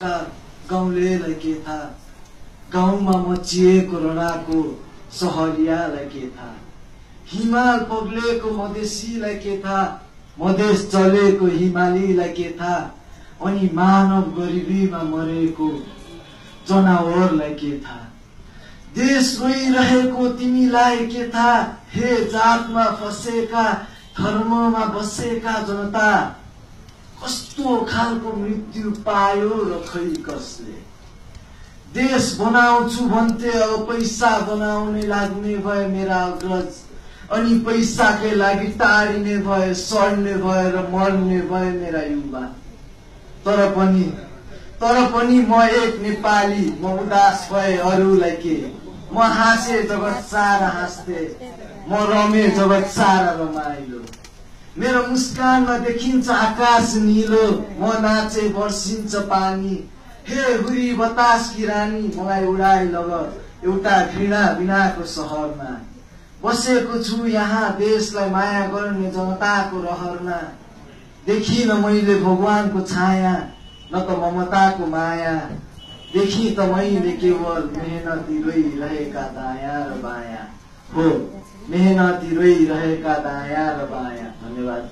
गाउँलेलाई के थाहा, गाउँमा मचिएको रणाको सहरियालाई के थाहा, हिमाल पग्लेको मधेसीलाई के थाहा, मधेस चलेको हिमालीलाई के थाहा, अनि मानव गरिबीमा मरेको जनावरलाई के थाहा। देश रोइरहेको तिमीलाई के थाहा, हे जातमा फसेका धर्ममा बसेका जनता, कस्तो खालको मृत्यु पायो र खै कसले। देश बनाउँछु भन्थे अब पैसा बनाउने लाग्ने भए मेरा अग्रज, अनि पैसाकै लागि टारिने भए, सड्ने भए र मर्ने भए मेरा युवा। तर पनि म एक नेपाली, म उदास भए अरूलाई के, म हाँसे जगत सारा हाँस्थे, म रमे जगत सारा रमाइलो। मेरो मुस्कानमा देखिन्छ आकाश निलो, म नाचे बर्सिन्छ पानी। हे हुरी बतास की रानी, मलाई उडाइ लग एउटा घृणा बिनाको सहरमा। बसेको छु यहाँ देशलाई माया गर्ने जनताको रहरमा। देखिन मैले भगवानको छाया, न त ममताको माया। देखि त मैले केवल मेहनती रोइरहेका दायाँ र बायाँ। हो, मेहनती रोइरहेका दायाँ र बायाँ। धन्यवाद।